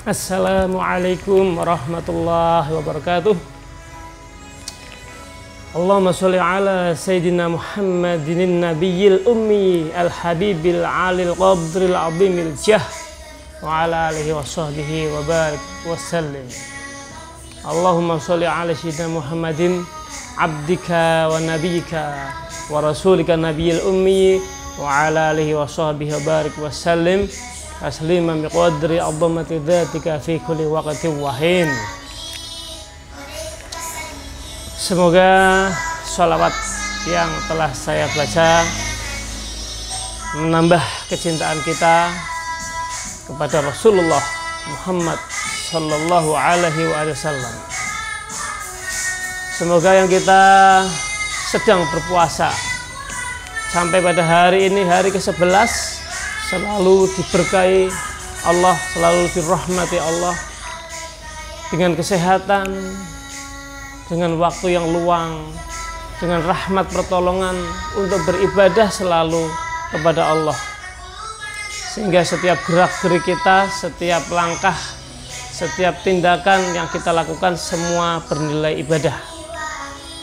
Assalamualaikum warahmatullahi wabarakatuh. Allahumma sholli ala Sayyidina Muhammadin nabiyil ummi al-habibil alil qadril azimil jah wa ala alihi wa sahbihi wa barik wa sallim. Allahumma sholli ala Sayyidina Muhammadin abdika wa nabiyika wa rasulika nabiyil ummi wa ala alihi wa sahbihi wa barik wa sallim tasliman biqadri azamati dzatika fi kulli waqtin wa hin. Semoga sholawat yang telah saya baca menambah kecintaan kita kepada Rasulullah Muhammad sallallahu alaihi wasallam. Semoga yang kita sedang berpuasa sampai pada hari ini, hari ke-11, selalu diberkahi Allah, selalu dirahmati Allah dengan kesehatan, dengan waktu yang luang, dengan rahmat pertolongan untuk beribadah selalu kepada Allah, sehingga setiap gerak-gerik kita, setiap langkah, setiap tindakan yang kita lakukan semua bernilai ibadah,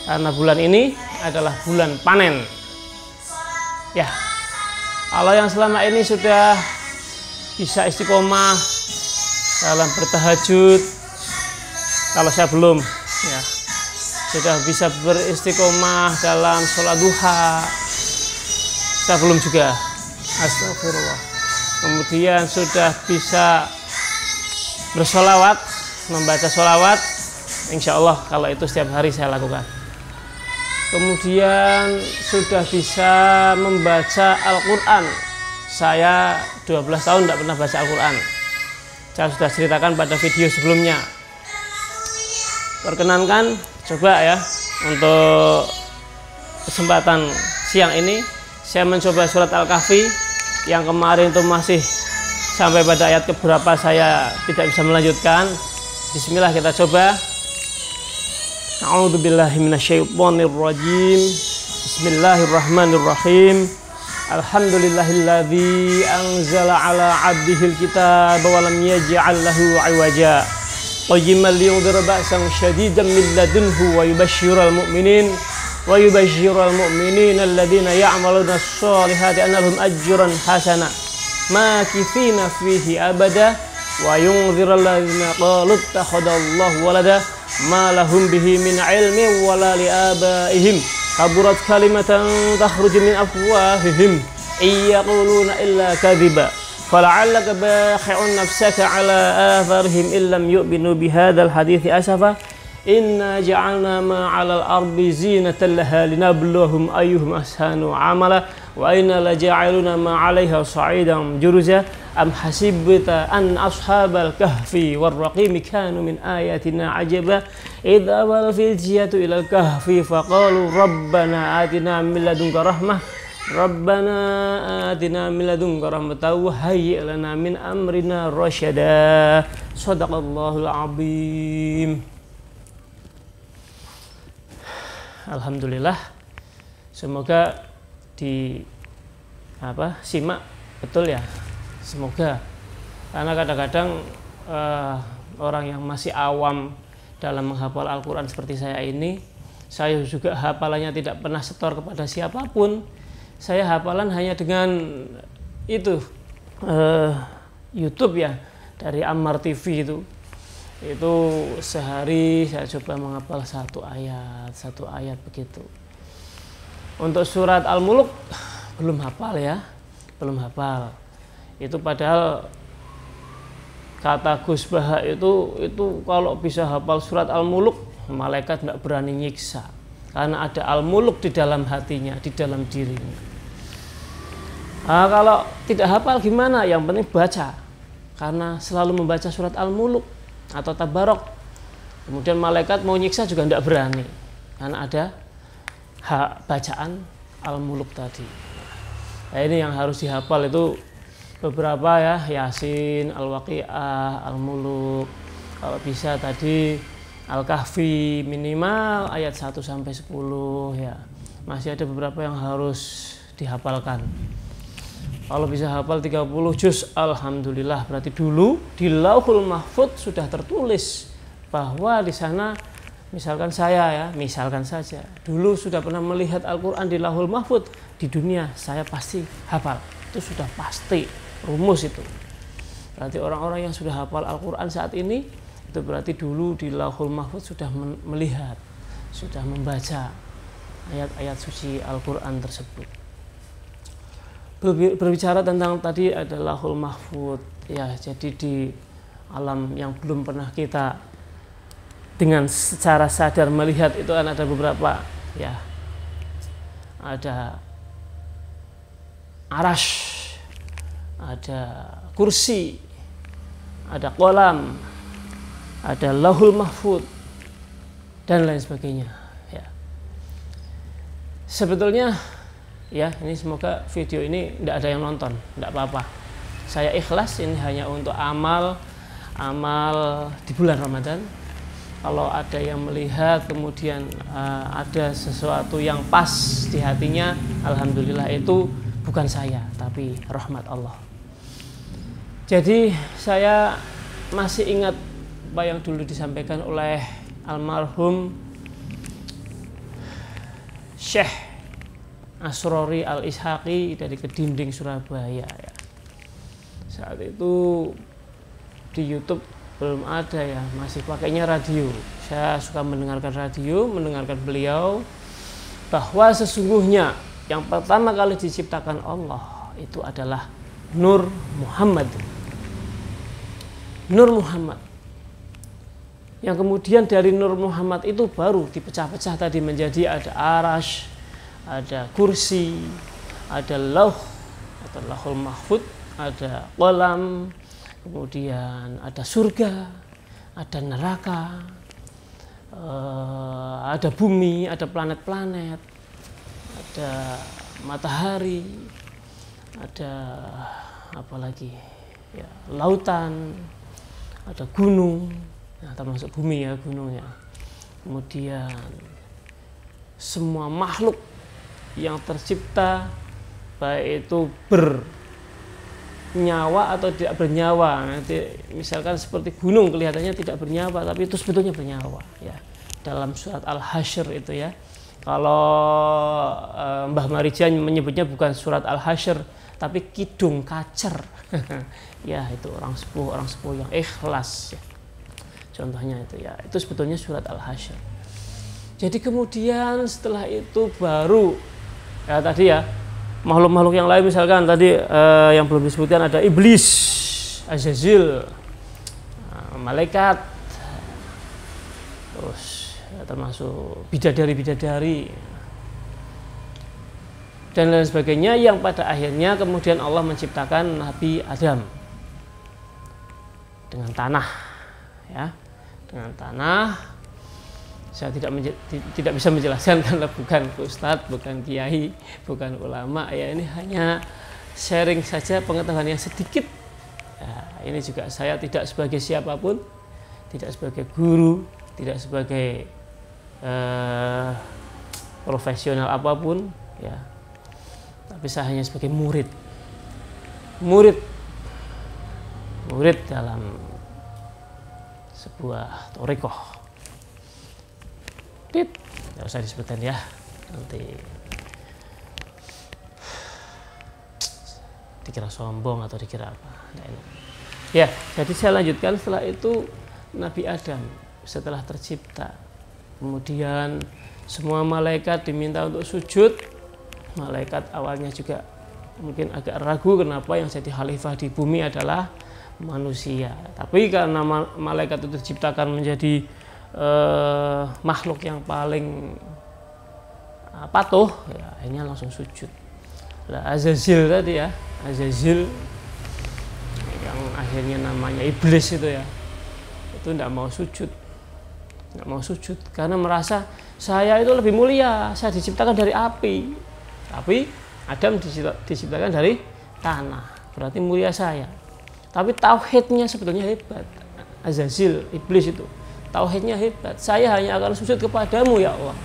karena bulan ini adalah bulan panen ya. Kalau yang selama ini sudah bisa istiqomah dalam bertahajud, kalau saya belum ya, sudah bisa beristiqomah dalam sholat duha, saya belum juga, astagfirullah. Kemudian sudah bisa bersolawat, membaca solawat, insya Allah kalau itu setiap hari saya lakukan. Kemudian sudah bisa membaca Al-Quran. Saya 12 tahun tidak pernah baca Al-Quran. Saya sudah ceritakan pada video sebelumnya. Perkenankan coba ya, untuk kesempatan siang ini saya mencoba surat Al-Kahfi yang kemarin itu masih sampai pada ayat keberapa saya tidak bisa melanjutkan. Bismillah, kita coba. A'udzubillahi minasyaitonirrajim. Bismillahirrahmanirrahim. Alhamdulillahilladzi anzala ala 'abdihil kitaba wa lam yaj'al lahu 'iwaja. Qayyiman liyundhira ba'san syadidan min ladunhu wa yubashshiral mu'minin alladziina ya'maluna ash-shalihati anna lahum ajran hasana makithina fihi abada wa yunziral ladzina qalu ittakhadallahu walada ma lahum bihi min ilmin wala li abaihim kaburat kalimatan takhruju min afwahihim iyaquluna illa kadhiba fala'allaka bakhi'un nafsaka ala atharihim illam yu'minu bihadzal hadithi asafa inna ja'alna ma 'alal ardi zinatan laha linabluwahum ayyuhum ahsanu 'amala wa inna laja'aluna ma 'alaiha sa'idan juruza am hasibta an ashabal kahfi warraqimi kanu min ayatina ajaba idza wal filjiyatu ilal kahfi faqalu rabbana atina min ladunka rahmah wa hayyi' lana min amrina rasyada. Shadaqallahul azim. Alhamdulillah, semoga simak betul ya. Semoga, karena kadang-kadang orang yang masih awam dalam menghafal Al-Quran seperti saya ini, saya juga hafalannya tidak pernah setor kepada siapapun. Saya hafalan hanya dengan itu YouTube ya, dari Ammar TV itu sehari saya coba menghafal satu ayat begitu. Untuk surat Al-Muluk belum hafal ya, belum hafal. Itu padahal kata Gus Baha itu kalau bisa hafal surat Al-Muluk, malaikat tidak berani nyiksa, karena ada Al-Muluk di dalam hatinya, di dalam dirinya. Nah, kalau tidak hafal gimana? Yang penting baca, karena selalu membaca surat Al-Muluk atau Tabarok. Kemudian malaikat mau nyiksa juga tidak berani, karena ada bacaan Al-Muluk tadi. Nah, ini yang harus dihafal itu beberapa ya, Yasin, Al-Waqi'ah, Al-Muluk, kalau bisa tadi Al-Kahfi minimal ayat 1 sampai 10 ya. Masih ada beberapa yang harus dihafalkan. Kalau bisa hafal 30 juz, alhamdulillah. Berarti dulu di Lauhul Mahfuz sudah tertulis bahwa di sana, misalkan saya ya, misalkan saja, dulu sudah pernah melihat Al-Quran di Lauhul Mahfuz, di dunia saya pasti hafal. Itu sudah pasti, rumus itu. Berarti orang-orang yang sudah hafal Al-Quran saat ini, itu berarti dulu di Lauhul Mahfuz sudah melihat, sudah membaca ayat-ayat suci Al-Quran tersebut. Berbicara tentang tadi ada Lauhul Mahfuz ya, jadi di alam yang belum pernah kita dengan secara sadar melihat itu kan ada beberapa ya, ada arash, ada kursi, ada kolam, ada Lauhul Mahfuz dan lain sebagainya ya. Sebetulnya ya, ini semoga video ini tidak ada yang nonton, tidak apa-apa. Saya ikhlas, ini hanya untuk amal di bulan Ramadan. Kalau ada yang melihat kemudian ada sesuatu yang pas di hatinya, alhamdulillah, itu bukan saya, tapi rahmat Allah. Jadi saya masih ingat apa yang dulu disampaikan oleh almarhum Syekh Asrori Al-Ishaqi dari Kedinding, Surabaya ya. Saat itu di YouTube belum ada ya, masih pakainya radio. Saya suka mendengarkan radio, mendengarkan beliau bahwa sesungguhnya yang pertama kali diciptakan Allah itu adalah Nur Muhammad. Nur Muhammad. Yang kemudian dari Nur Muhammad itu baru dipecah-pecah tadi menjadi ada arash, ada kursi, ada lauh atau Lauhul Mahfuz, ada kolam, kemudian ada surga, ada neraka, ada bumi, ada planet-planet, ada matahari, ada apa lagi ya, lautan, ada gunung, nah, termasuk bumi ya, gunungnya. Kemudian semua makhluk yang tercipta, baik itu bernyawa atau tidak bernyawa. Nanti misalkan seperti gunung kelihatannya tidak bernyawa, tapi itu sebetulnya bernyawa ya. Dalam surat Al-Hasyr itu ya. Kalau Mbah Marijan menyebutnya bukan surat Al-Hasyr, tapi Kidung Kacer. Ya, itu orang sepuh yang ikhlas ya. Contohnya itu ya. Itu sebetulnya surat Al-Hasyr. Jadi kemudian setelah itu baru ya tadi ya, makhluk-makhluk yang lain misalkan tadi yang belum disebutkan ada iblis, Azazil, malaikat, terus ya, termasuk bidadari-bidadari dan lain sebagainya, yang pada akhirnya kemudian Allah menciptakan Nabi Adam dengan tanah ya, dengan tanah. Saya tidak bisa menjelaskan karena bukan ustadz, bukan kiai, bukan ulama ya, ini hanya sharing saja pengetahuan yang sedikit ya. Ini juga saya tidak sebagai siapapun, tidak sebagai guru, tidak sebagai profesional apapun ya, tapi saya hanya sebagai murid dalam sebuah thariqah. Nggak usah disebutkan ya, nanti dikira sombong atau dikira apa. Ya, jadi saya lanjutkan. Setelah itu Nabi Adam setelah tercipta, kemudian semua malaikat diminta untuk sujud. Malaikat awalnya juga mungkin agak ragu kenapa yang jadi khalifah di bumi adalah manusia, tapi karena malaikat itu diciptakan menjadi makhluk yang paling patuh ya, akhirnya langsung sujud. Lah Azazil tadi ya, Azazil yang akhirnya namanya iblis itu ya, itu tidak mau sujud karena merasa saya itu lebih mulia, saya diciptakan dari api, tapi Adam diciptakan dari tanah, berarti mulia saya. Tapi tauhidnya sebetulnya hebat. Azazil, iblis itu tauhidnya hebat. Saya hanya akan sujud kepadamu ya Allah.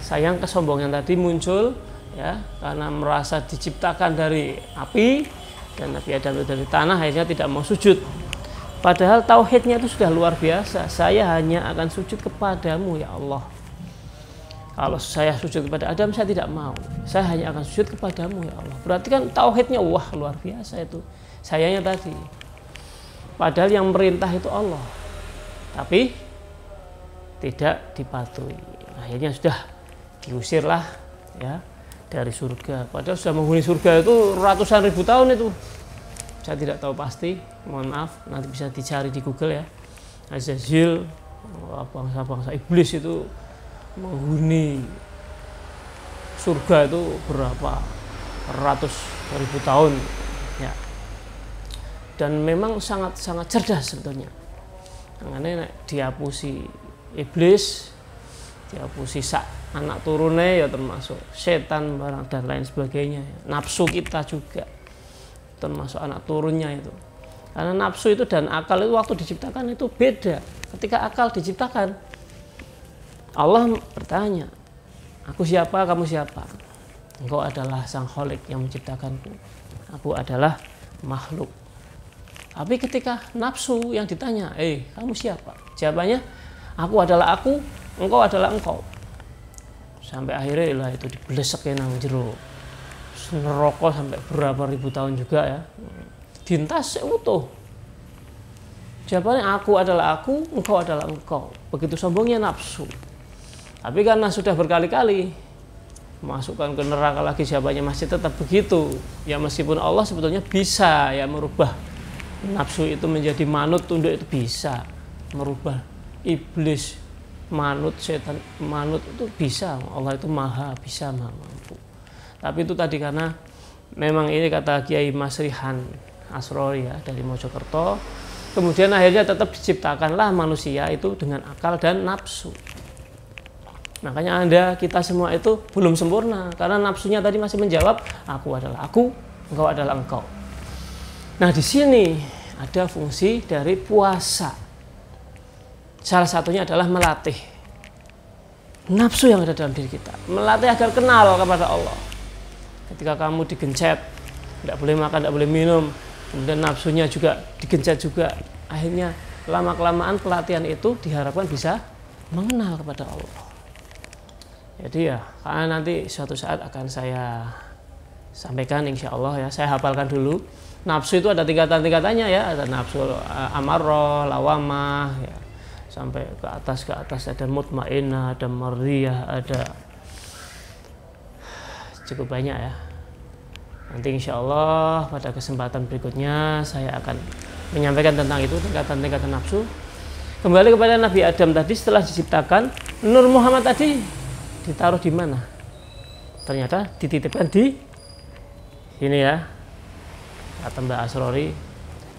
Sayang kesombongan tadi muncul ya, karena merasa diciptakan dari api dan Nabi Adam itu dari tanah, akhirnya tidak mau sujud. Padahal tauhidnya itu sudah luar biasa. Saya hanya akan sujud kepadamu ya Allah. Kalau saya sujud kepada Adam, saya tidak mau. Saya hanya akan sujud kepadamu ya Allah. Berarti kan tauhidnya wah luar biasa itu. Sayanya tadi. Padahal yang merintah itu Allah. Tapi tidak dipatuhi. Akhirnya sudah diusirlah ya dari surga. Padahal sudah menghuni surga itu ratusan ribu tahun itu. Saya tidak tahu pasti, mohon maaf, nanti bisa dicari di Google ya. Azazil, bangsa-bangsa iblis itu menghuni surga itu berapa ratus ribu tahun ya. Dan memang sangat-sangat cerdas sebetulnya. Makanya dihapusi iblis, dihapusi anak turunnya ya, termasuk setan barang dan lain sebagainya. Nafsu kita juga termasuk anak turunnya itu. Karena nafsu itu dan akal itu waktu diciptakan itu beda. Ketika akal diciptakan, Allah bertanya, aku siapa, kamu siapa? Engkau adalah sang Khalik yang menciptakanku. Aku adalah makhluk. Tapi ketika nafsu yang ditanya, kamu siapa? Jawabannya, aku adalah aku, engkau adalah engkau. Sampai akhirnya lah itu dibelesekin nang jero neraka sampai berapa ribu tahun juga ya, dintas utuh. Jawabannya, aku adalah aku, engkau adalah engkau. Begitu sombongnya nafsu. Tapi karena sudah berkali-kali masukkan ke neraka lagi, jawabannya masih tetap begitu. Ya meskipun Allah sebetulnya bisa ya merubah nafsu itu menjadi manut, tunduk, itu bisa merubah iblis manut, setan manut, itu bisa. Allah itu maha bisa, maha mampu. Tapi itu tadi karena memang ini kata Kiai Mas Rihan Asrori ya dari Mojokerto, kemudian akhirnya tetap diciptakanlah manusia itu dengan akal dan nafsu. Makanya kita semua itu belum sempurna karena nafsunya tadi masih menjawab aku adalah aku, engkau adalah engkau. Nah di sini ada fungsi dari puasa. Salah satunya adalah melatih nafsu yang ada dalam diri kita, melatih agar kenal kepada Allah. Ketika kamu digencet, tidak boleh makan, tidak boleh minum, kemudian nafsunya juga digencet juga, akhirnya lama-kelamaan pelatihan itu diharapkan bisa mengenal kepada Allah. Jadi ya, karena nanti suatu saat akan saya sampaikan insya Allah ya, saya hafalkan dulu. Nafsu itu ada tingkatan-tingkatannya ya, ada nafsu amarroh, lawamah, ya, sampai ke atas ada mutmainnah, ada mardiyah, ada cukup banyak ya. Nanti insya Allah pada kesempatan berikutnya saya akan menyampaikan tentang itu, tingkatan-tingkatan nafsu. Kembali kepada Nabi Adam tadi, setelah diciptakan, Nur Muhammad tadi ditaruh di mana? Ternyata dititipkan di ini ya, kata Mbak Asrori,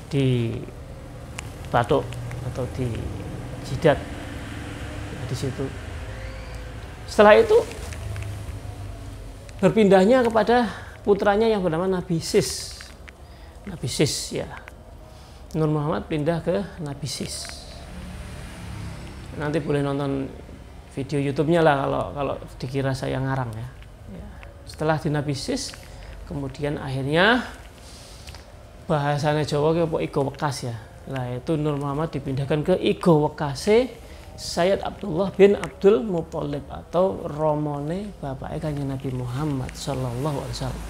di batuk atau di jidat di situ. Setelah itu berpindahnya kepada putranya yang bernama Nabi Sis. Nabi Sis ya. Nur Muhammad pindah ke Nabi Sis. Nanti boleh nonton video YouTube-nya lah kalau dikira saya ngarang ya. Setelah di Nabi Sis, kemudian akhirnya bahasanya Jawa ke Igo Wekas ya. Lah itu Nur Muhammad dipindahkan ke Igo Wekase Sayyid Abdullah bin Abdul Muthalib atau romone bapaknya Kanjeng Nabi Muhammad Sallallahu Alaihi Wasallam.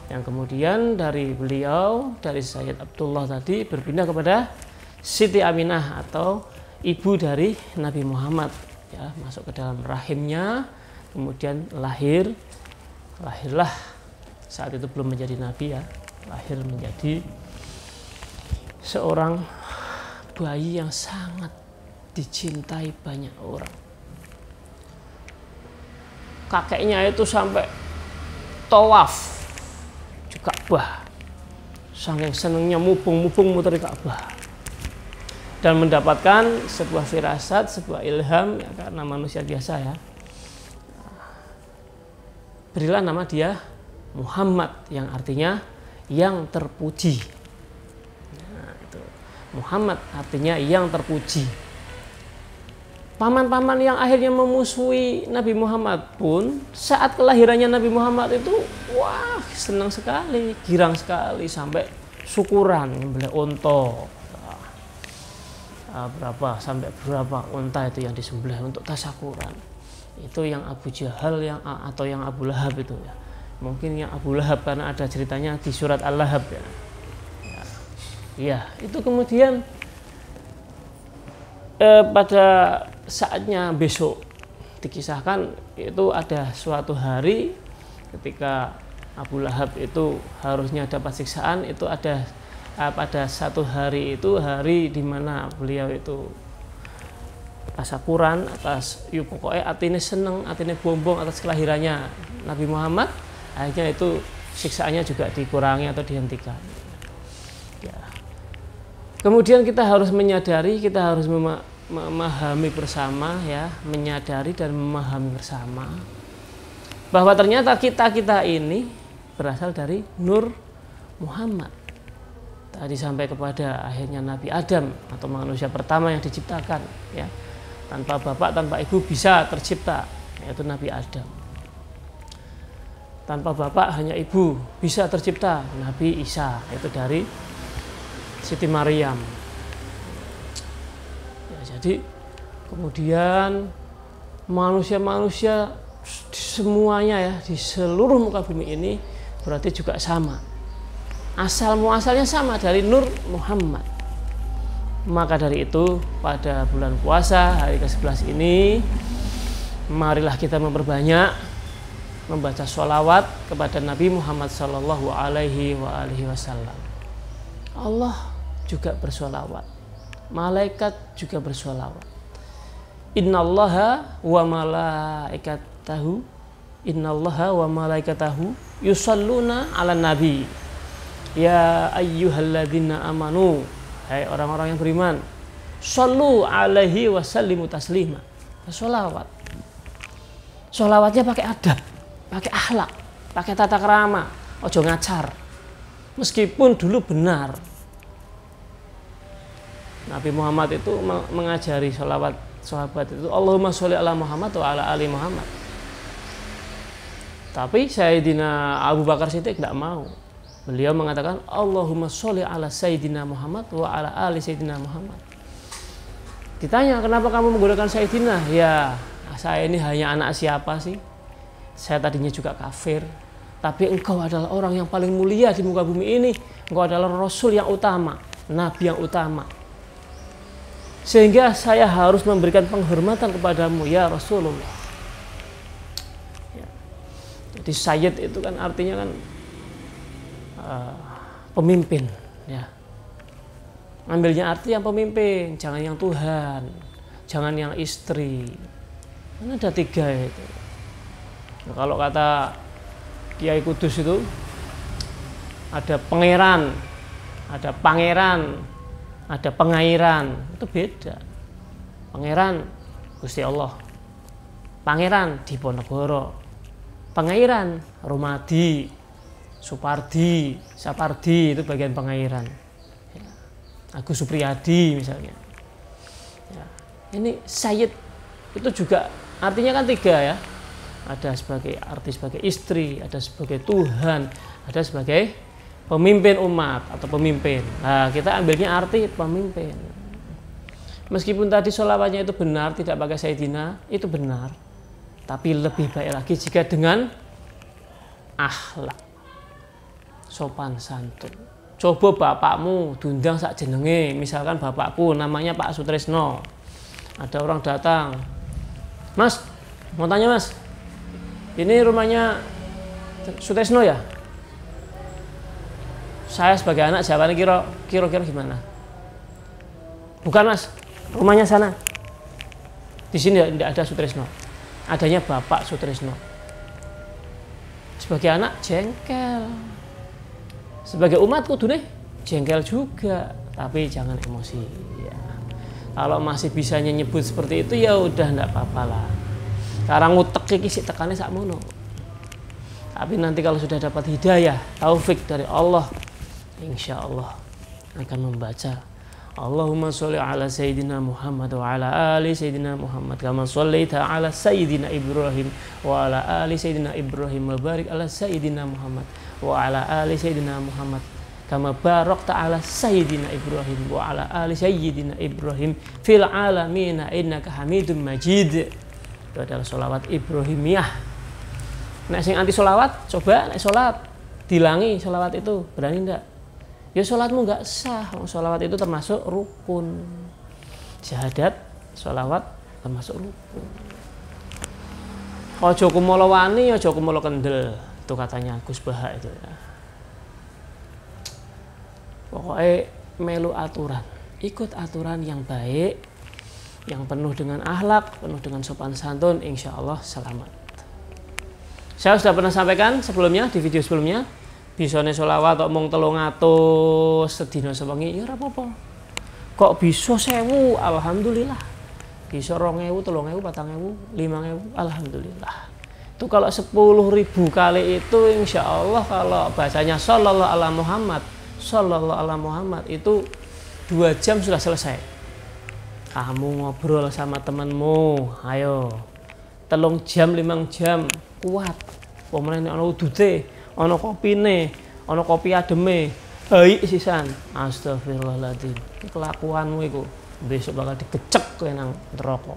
Yang kemudian dari beliau, dari Sayyid Abdullah tadi berpindah kepada Siti Aminah atau ibu dari Nabi Muhammad ya, masuk ke dalam rahimnya, kemudian lahirlah, saat itu belum menjadi nabi ya, lahir menjadi seorang bayi yang sangat dicintai banyak orang. Kakeknya itu sampai tawaf di Ka'bah, saking senengnya mubung muter di Ka'bah, dan mendapatkan sebuah firasat, sebuah ilham ya, karena manusia biasa ya, berilah nama dia Muhammad yang artinya yang terpuji. Nah, itu Muhammad artinya yang terpuji. paman-paman yang akhirnya memusuhi Nabi Muhammad pun saat kelahirannya Nabi Muhammad itu wah senang sekali, girang sekali, sampai syukuran nyembelih unta. Sampai berapa unta itu yang disembelih untuk tasyakuran. Itu yang Abu Jahal atau yang Abu Lahab itu ya. Mungkin yang Abu Lahab karena ada ceritanya di surat Al-Lahab ya. Ya, itu kemudian pada saatnya besok dikisahkan itu ada suatu hari ketika Abu Lahab itu harusnya dapat siksaan, itu ada pada satu hari itu hari di mana beliau itu tasyakuran atas pokoknya artinya seneng, artinya bombong atas kelahirannya Nabi Muhammad, akhirnya itu siksaannya juga dikurangi atau dihentikan. Ya. Kemudian kita harus menyadari, kita harus memahami bersama ya, menyadari dan memahami bersama bahwa ternyata kita ini berasal dari Nur Muhammad. Tadi sampai kepada akhirnya Nabi Adam atau manusia pertama yang diciptakan ya. Tanpa bapak, tanpa ibu bisa tercipta, yaitu Nabi Adam. Tanpa bapak hanya ibu bisa tercipta Nabi Isa, yaitu dari Siti Maryam. Ya, jadi kemudian manusia-manusia semuanya ya di seluruh muka bumi ini berarti juga sama. Asal muasalnya sama dari Nur Muhammad. Maka dari itu pada bulan puasa hari ke-11 ini marilah kita memperbanyak membaca sholawat kepada Nabi Muhammad Sallallahu Alaihi Wasallam. Allah juga bersholawat, malaikat juga bersholawat. Innallaha wa malaikatahu yusalluna ala nabi. Ya ayyuhalladzina amanu, hai orang-orang yang beriman, shollu alaihi wasallimu taslima. Sholawat. Sholawatnya pakai adab, pakai akhlak, pakai tata krama, ojo ngacar. Meskipun dulu benar Nabi Muhammad itu mengajari sholawat sahabat itu Allahumma sholli ala Muhammad wa ala ali Muhammad. Tapi Sayyidina Abu Bakar Siddiq tidak mau. Beliau mengatakan Allahumma sholli ala Sayyidina Muhammad wa ala ali Sayyidina Muhammad. Ditanya kenapa kamu menggunakan Sayyidina? Ya saya ini hanya anak siapa sih? Saya tadinya juga kafir, tapi engkau adalah orang yang paling mulia di muka bumi ini. Engkau adalah Rasul yang utama, Nabi yang utama. Sehingga saya harus memberikan penghormatan kepadamu ya Rasulullah. Ya. Jadi Sayyid itu kan artinya kan pemimpin. Ya. Ambilnya arti yang pemimpin, jangan yang Tuhan, jangan yang istri. Kan ada tiga itu. Nah, kalau kata Kiai Kudus itu ada pangeran, ada pangeran, ada pengairan, itu beda. Pangeran Gusti Allah, pangeran Diponegoro, pengairan Rumadi, Supardi, Sapardi itu bagian pengairan. Ya. Agus Supriyadi misalnya. Ya. Ini Sayyid itu juga artinya kan tiga ya. Ada sebagai arti sebagai istri, ada sebagai Tuhan, ada sebagai pemimpin umat atau pemimpin. Nah, kita ambilnya arti pemimpin. Meskipun tadi sholawatnya itu benar, tidak pakai Sayyidina, itu benar. Tapi lebih baik lagi jika dengan akhlak, sopan santun. Coba bapakmu diundang sak jenenge, misalkan bapakku namanya Pak Sutresno. Ada orang datang, Mas, mau tanya Mas, ini rumahnya Sutresno ya? Saya sebagai anak jawabannya kira-kira gimana? Bukan Mas, rumahnya sana. Di sini tidak ada Sutresno, adanya Bapak Sutresno. Sebagai anak jengkel, sebagai umat kudune jengkel juga, tapi jangan emosi. Ya. Kalau masih bisa nyebut seperti itu ya udah tidak apa-apa lah. Sekarang ngutek iki sik tekane sakmono. Tapi nanti kalau sudah dapat hidayah, taufik dari Allah, insya Allah akan membaca Allahumma sholli ala Sayyidina Muhammad wa ala ali Sayyidina Muhammad kama shollaita ala Sayyidina Ibrahim wa ala ali Sayyidina Ibrahim wa barik ala Sayyidina Muhammad wa ala ali Sayyidina Muhammad kama barakta ala Sayyidina Ibrahim wa ala ali Sayyidina Ibrahim fil alamin innaka Hamidum Majid. Itu adalah sholawat Ibrahimiyah. Nek sing anti sholawat, coba nek sholat dilangi sholawat itu, berani enggak? Ya sholatmu nggak sah. Sholawat itu termasuk rukun. Syahadat, sholawat termasuk rukun. Ojo kumolo wani, ojo kumolo kendel. Itu katanya Gus Baha itu ya. Pokoknya melu aturan. Ikut aturan yang baik, yang penuh dengan akhlak, penuh dengan sopan santun, insya Allah selamat. Saya sudah pernah sampaikan sebelumnya, di video sebelumnya, bisane sholawat kok mung 300 sedina sewengi ya ora apa-apa. Kok bisa 1000? Alhamdulillah. Bisa 2000, 3000, 4000, 5000, alhamdulillah. Itu kalau 10.000 kali itu insya Allah kalau bacanya sallallahu ala Muhammad, sallallahu ala Muhammad itu 2 jam sudah selesai. Kamu ngobrol sama temanmu, ayo 3 jam, 5 jam kuat. Pemenang ana udute, ana kopine, ana kopi ademe, baik sisan. Astagfirullahaladzim. Kelakuanmu itu besok bakal digecek kowe nang neraka.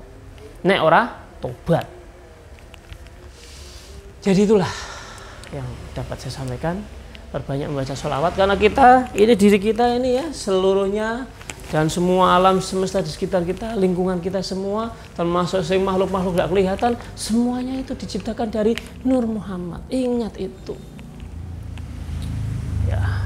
Nek ora tobat. Jadi itulah yang dapat saya sampaikan. Perbanyak membaca sholawat karena kita ini diri kita ini ya seluruhnya dan semua alam semesta di sekitar kita, lingkungan kita semua, termasuk makhluk-makhluk tidak kelihatan, semuanya itu diciptakan dari Nur Muhammad. Ingat itu. Ya.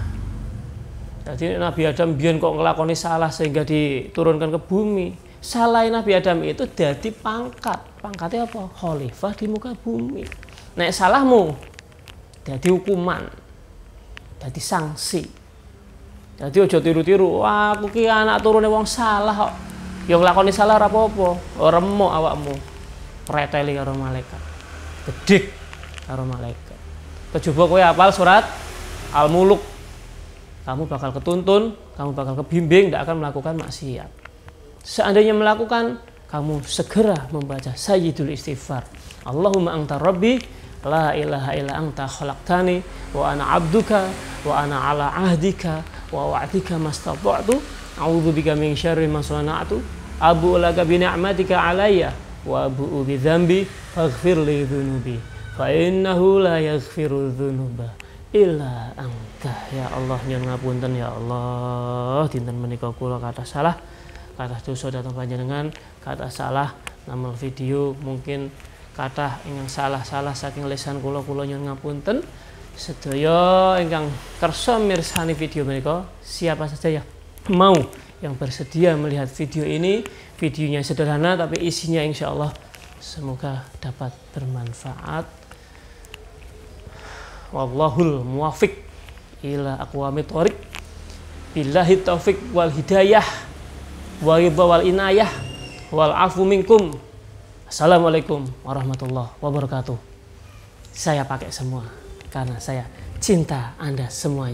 Jadi Nabi Adam biyen kok ngelakoni salah sehingga diturunkan ke bumi. Salahin Nabi Adam itu jadi pangkat. Pangkatnya apa? Khalifah di muka bumi. Nek salahmu jadi hukuman. Jadi sanksi. Jadi ojo tiru-tiru. Wah, aku ki anak turune wong salah kok. Ya nglakoni salah ora apa-apa. Remuk awakmu. Preteli karo malaikat. Bedik karo malaikat. Coba kowe hafal surat Al-Muluk. Kamu bakal ketuntun, kamu bakal kebimbing, tidak akan melakukan maksiat. Seandainya melakukan, kamu segera membaca Sayyidul Istighfar. Allahumma anta rabbi, la ilaha illa anta khalaqtani, wa ana abduka, wa ana ala ahdika, wa wa'dika mastata'tu, a'udzubika min syarri ma sana'tu, abu'u laka bi ni'matika alayya, wa abu'u bi dzambi, faghfir li dzunubi, fa innahu la yaghfiru dzunuba illa anta. Ya Allah nyuwun ngapunten ya Allah, dinten menika kula kathah salah, kathah dosa dhateng panjenengan, kathah salah namel video mungkin kathah ingkang salah-salah saking lisan kula nyuwun ngapunten. Sedaya ingkang kersa mirsani video menika, siapa saja yang mau yang bersedia melihat video ini, videonya sederhana tapi isinya insya Allah semoga dapat bermanfaat. Wallahul muwafiq ila aqwamit thoriq. Billahi taufik wal hidayah wa ridha wal inayah wal afu minkum. Assalamualaikum warahmatullahi wabarakatuh. Saya pakai semua karena saya cinta Anda semua.